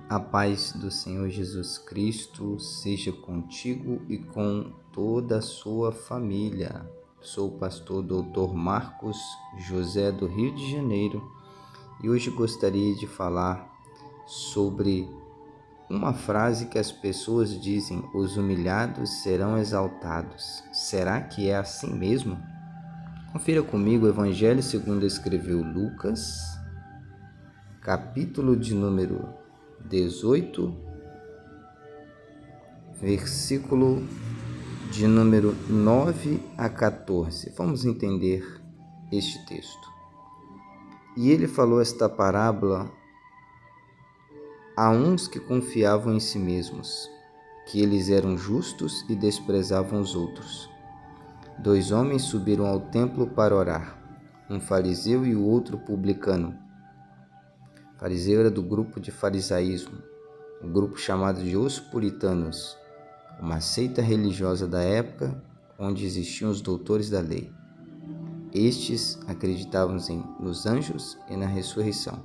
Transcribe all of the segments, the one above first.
A paz do Senhor Jesus Cristo seja contigo e com toda a sua família. Sou o pastor Dr. Marcos José do Rio de Janeiro e hoje gostaria de falar sobre uma frase que as pessoas dizem: os humilhados serão exaltados. Será que é assim mesmo? Confira comigo o Evangelho segundo escreveu Lucas, capítulo de número 18, versículo de número 9 a 14. Vamos entender este texto. E ele falou esta parábola a uns que confiavam em si mesmos, que eles eram justos e desprezavam os outros. 2 homens subiram ao templo para orar, um fariseu e o outro publicano. O fariseu era do grupo de farisaísmo, um grupo chamado de Os Puritanos, uma seita religiosa da época onde existiam os doutores da lei. Estes acreditavam nos anjos e na ressurreição.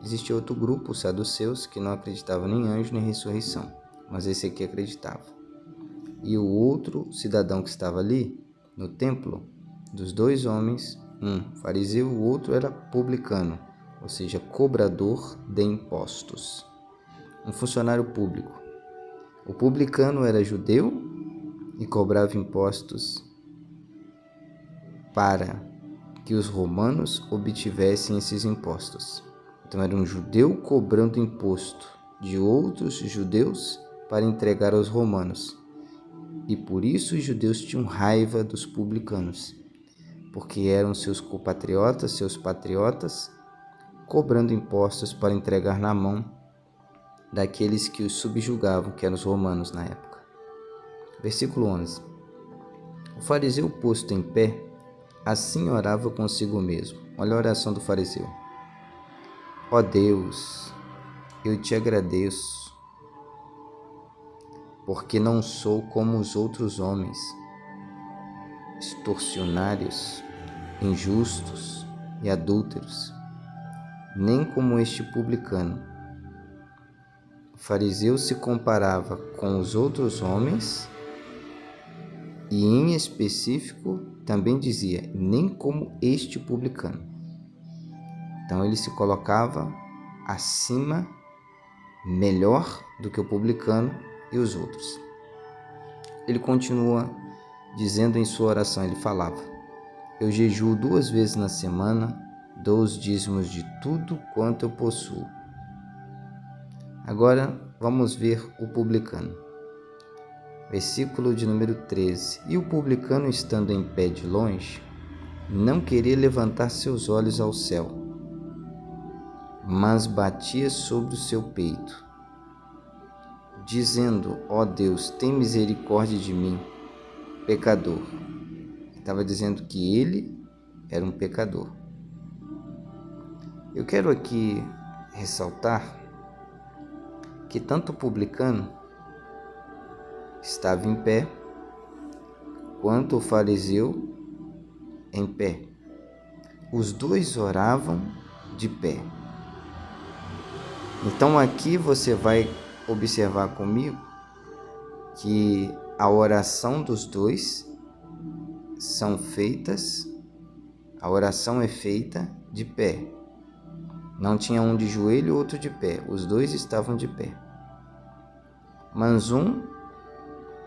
Existia outro grupo, os saduceus, que não acreditavam nem em anjo nem ressurreição, mas esse aqui acreditava. E o outro cidadão que estava ali, no templo, dos 2 homens, um fariseu e o outro era publicano, ou seja, cobrador de impostos, um funcionário público. O publicano era judeu e cobrava impostos para que os romanos obtivessem esses impostos. Então era um judeu cobrando imposto de outros judeus para entregar aos romanos. E por isso os judeus tinham raiva dos publicanos, porque eram seus compatriotas, seus patriotas, cobrando impostos para entregar na mão daqueles que os subjugavam, que eram os romanos na época. Versículo 11. O fariseu posto em pé, assim orava consigo mesmo. Olha a oração do fariseu. Ó Deus, eu te agradeço, porque não sou como os outros homens, extorsionários, injustos e adúlteros, nem como este publicano. O fariseu se comparava com os outros homens e, em específico, também dizia, nem como este publicano. Então ele se colocava acima, melhor do que o publicano e os outros. Ele continua dizendo em sua oração, ele falava: eu jejuo 2 vezes na semana, dou os dízimos de tudo quanto eu possuo. Agora vamos ver o publicano. Versículo de número 13. E o publicano, estando em pé de longe, não queria levantar seus olhos ao céu, mas batia sobre o seu peito, dizendo: ó Deus, tem misericórdia de mim, pecador. Estava dizendo que ele era um pecador. Eu quero aqui ressaltar que tanto o publicano estava em pé, quanto o fariseu em pé. Os 2 oravam de pé. Então aqui você vai observar comigo que a oração dos 2 a oração é feita de pé. Não tinha um de joelho e outro de pé, os 2 estavam de pé. Mas um,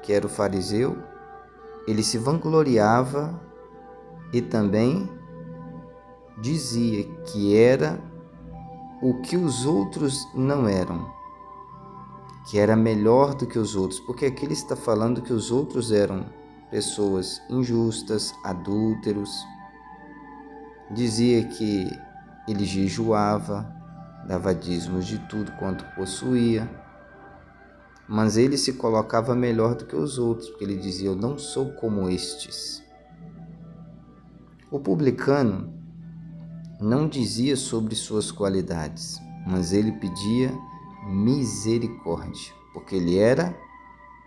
que era o fariseu, ele se vangloriava e também dizia que era o que os outros não eram, que era melhor do que os outros, porque aqui ele está falando que os outros eram pessoas injustas, adúlteros. Dizia que ele jejuava, dava dízimos de tudo quanto possuía, mas ele se colocava melhor do que os outros, porque ele dizia: eu não sou como estes. O publicano não dizia sobre suas qualidades, mas ele pedia misericórdia, porque ele era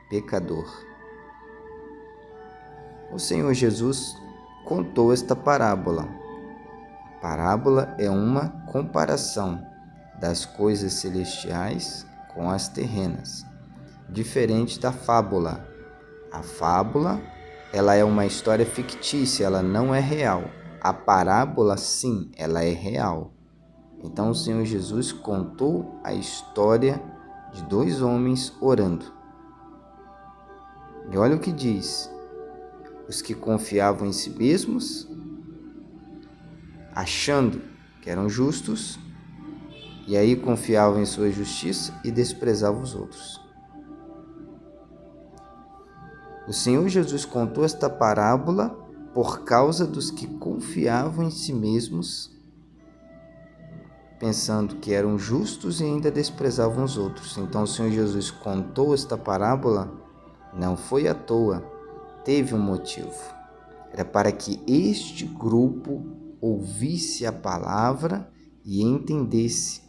pecador. O Senhor Jesus contou esta parábola. A parábola é uma comparação das coisas celestiais com as terrenas, diferente da fábula. A fábula, ela é uma história fictícia, ela não é real. A parábola, sim, ela é real. Então o Senhor Jesus contou a história de dois homens orando. E olha o que diz: os que confiavam em si mesmos, achando que eram justos, e aí confiavam em sua justiça e desprezavam os outros. O Senhor Jesus contou esta parábola por causa dos que confiavam em si mesmos, pensando que eram justos e ainda desprezavam os outros. Então o Senhor Jesus contou esta parábola, não foi à toa, teve um motivo. Era para que este grupo ouvisse a palavra e entendesse.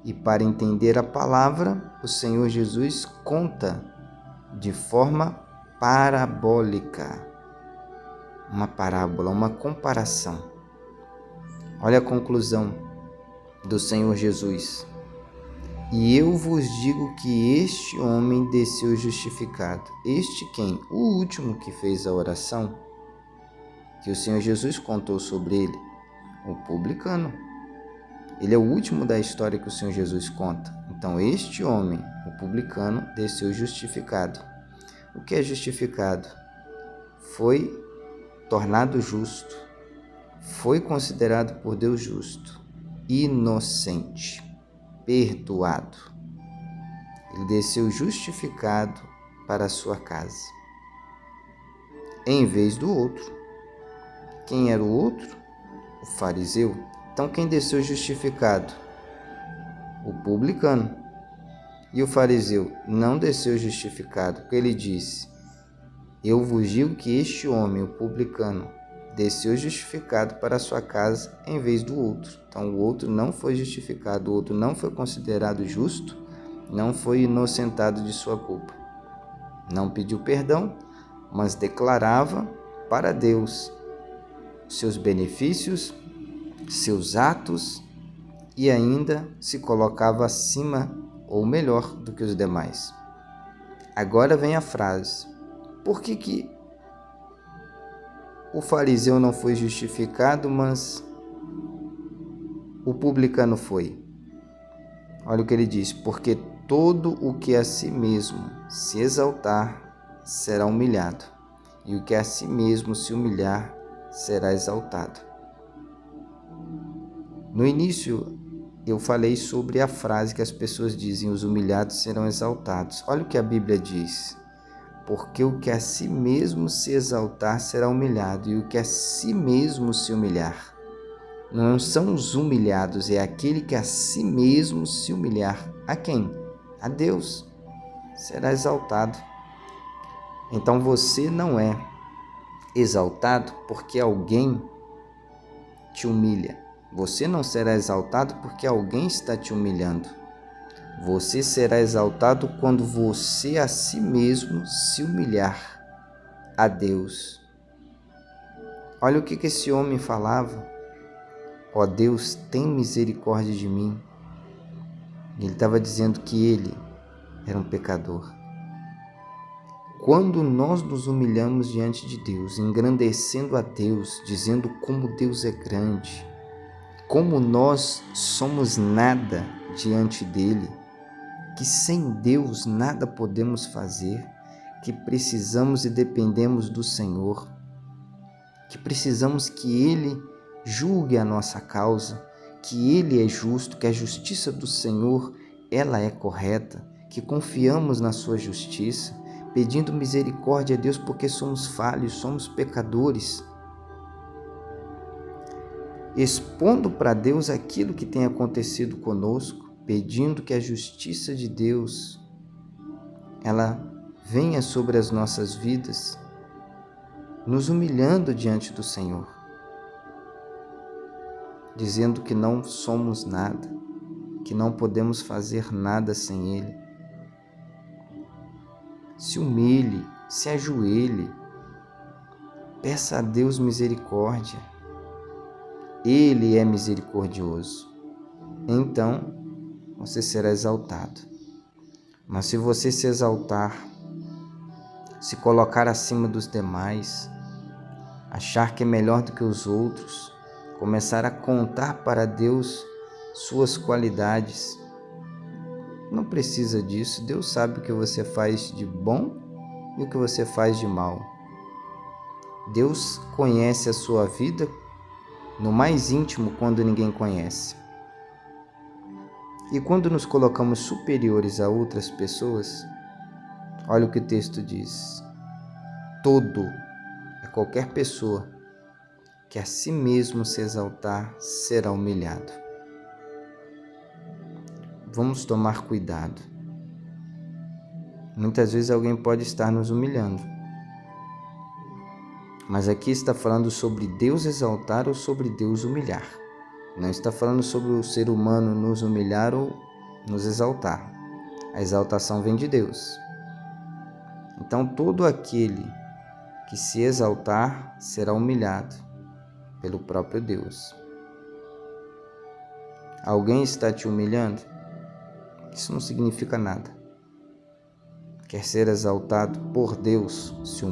E para entender a palavra, o Senhor Jesus conta de forma parabólica. Uma parábola, uma comparação. Olha a conclusão do Senhor Jesus. E eu vos digo que este homem desceu justificado. Este quem? O último que fez a oração, que o Senhor Jesus contou sobre ele, o publicano. Ele é o último da história que o Senhor Jesus conta. Então este homem, o publicano, desceu justificado. O que é justificado? Foi tornado justo, foi considerado por Deus justo, inocente, perdoado. Ele desceu justificado para a sua casa, em vez do outro. Quem era o outro? O fariseu. Então quem desceu justificado? O publicano. E o fariseu não desceu justificado, porque ele disse: eu vos digo que este homem, o publicano, desceu justificado para a sua casa em vez do outro. Então o outro não foi justificado, o outro não foi considerado justo, não foi inocentado de sua culpa. Não pediu perdão, mas declarava para Deus seus benefícios, seus atos e ainda se colocava acima ou melhor do que os demais. Agora vem a frase: por que o fariseu não foi justificado, mas o publicano foi? Olha o que ele diz: porque todo o que a si mesmo se exaltar será humilhado, e o que a si mesmo se humilhar será exaltado. No início eu falei sobre a frase que as pessoas dizem: os humilhados serão exaltados. Olha o que a Bíblia diz: porque o que a si mesmo se exaltar será humilhado, e o que a si mesmo se humilhar. Não são os humilhados, é aquele que a si mesmo se humilhar. A quem? A Deus. Será exaltado. Então você não é exaltado porque alguém te humilha. Você não será exaltado porque alguém está te humilhando. Você será exaltado quando você a si mesmo se humilhar a Deus. Olha o que esse homem falava: ó Deus, tem misericórdia de mim. Ele estava dizendo que ele era um pecador. Quando nós nos humilhamos diante de Deus, engrandecendo a Deus, dizendo como Deus é grande, como nós somos nada diante dele, que sem Deus nada podemos fazer, que precisamos e dependemos do Senhor, que precisamos que Ele julgue a nossa causa, que Ele é justo, que a justiça do Senhor, ela é correta, que confiamos na sua justiça, pedindo misericórdia a Deus porque somos falhos, somos pecadores, expondo para Deus aquilo que tem acontecido conosco, pedindo que a justiça de Deus, ela venha sobre as nossas vidas, nos humilhando diante do Senhor, dizendo que não somos nada, que não podemos fazer nada sem Ele. Se humilhe, se ajoelhe, peça a Deus misericórdia. Ele é misericordioso. Então você será exaltado. Mas se você se exaltar, se colocar acima dos demais, achar que é melhor do que os outros, começar a contar para Deus suas qualidades, não precisa disso. Deus sabe o que você faz de bom e o que você faz de mal. Deus conhece a sua vida no mais íntimo, quando ninguém conhece. E quando nos colocamos superiores a outras pessoas, olha o que o texto diz: todo é qualquer pessoa que a si mesmo se exaltar será humilhado. Vamos tomar cuidado. Muitas vezes alguém pode estar nos humilhando, mas aqui está falando sobre Deus exaltar ou sobre Deus humilhar. Não está falando sobre o ser humano nos humilhar ou nos exaltar. A exaltação vem de Deus. Então todo aquele que se exaltar será humilhado pelo próprio Deus. Alguém está te humilhando? Isso não significa nada. Quer ser exaltado por Deus, se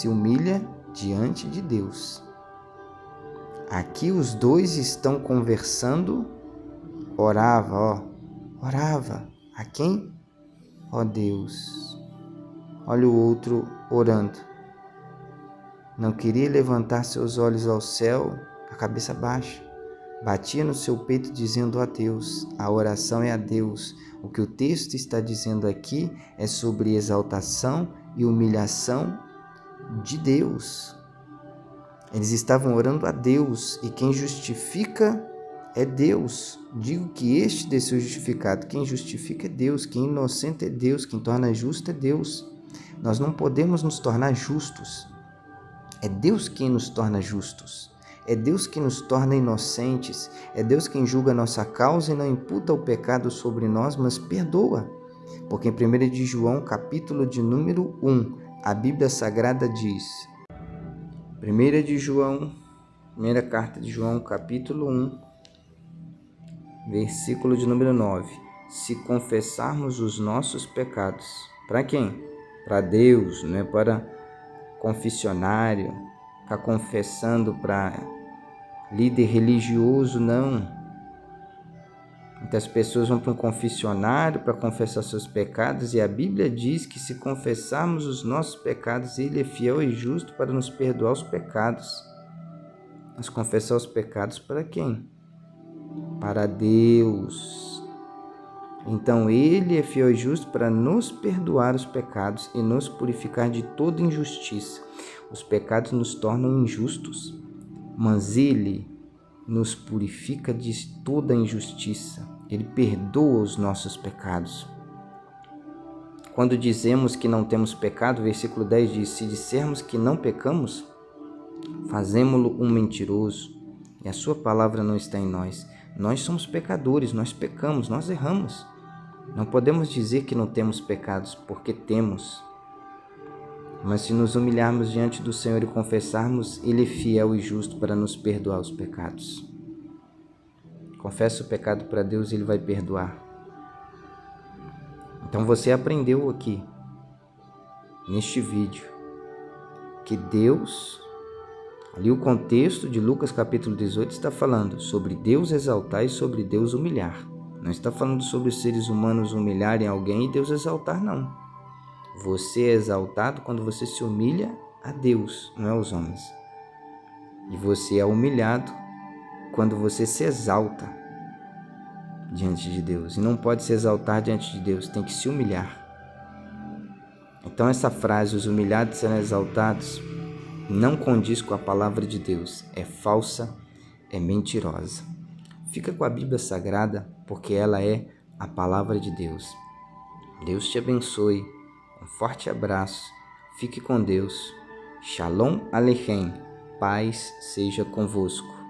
humilha diante de Deus. Aqui os dois estão conversando, orava. A quem? Ó Deus. Olha o outro orando. Não queria levantar seus olhos ao céu, a cabeça baixa. Batia no seu peito dizendo a Deus. A oração é a Deus. O que o texto está dizendo aqui é sobre exaltação e humilhação de Deus. Eles estavam orando a Deus, e quem justifica é Deus. Digo que este deve ser justificado. Quem justifica é Deus, quem é inocente é Deus, quem torna justo é Deus. Nós não podemos nos tornar justos. É Deus quem nos torna justos. É Deus que nos torna inocentes. É Deus quem julga a nossa causa e não imputa o pecado sobre nós, mas perdoa. Porque em 1 de João, capítulo de número 1, a Bíblia Sagrada diz: 1 carta de João, capítulo 1, versículo de número 9. Se confessarmos os nossos pecados, para quem? Para Deus, não é para confessionário, ficar confessando para líder religioso, não. Muitas pessoas vão para um confessionário para confessar seus pecados, e a Bíblia diz que se confessarmos os nossos pecados, Ele é fiel e justo para nos perdoar os pecados. Mas confessar os pecados para quem? Para Deus. Então Ele é fiel e justo para nos perdoar os pecados e nos purificar de toda injustiça. Os pecados nos tornam injustos, mas Ele nos purifica de toda injustiça. Ele perdoa os nossos pecados. Quando dizemos que não temos pecado, versículo 10 diz: se dissermos que não pecamos, fazemo-lo um mentiroso, e a sua palavra não está em nós. Nós somos pecadores, nós pecamos, nós erramos. Não podemos dizer que não temos pecados, porque temos. Mas se nos humilharmos diante do Senhor e confessarmos, Ele é fiel e justo para nos perdoar os pecados. Confessa o pecado para Deus e Ele vai perdoar. Então você aprendeu aqui, neste vídeo, que Deus, ali o contexto de Lucas capítulo 18 está falando sobre Deus exaltar e sobre Deus humilhar. Não está falando sobre os seres humanos humilharem alguém e Deus exaltar, não. Você é exaltado quando você se humilha a Deus, não é aos homens. E você é humilhado quando você se exalta diante de Deus. E não pode se exaltar diante de Deus, tem que se humilhar. Então essa frase, os humilhados serão exaltados, não condiz com a palavra de Deus. É falsa, é mentirosa. Fica com a Bíblia Sagrada, porque ela é a palavra de Deus. Deus te abençoe. Um forte abraço. Fique com Deus. Shalom Aleichem. Paz seja convosco.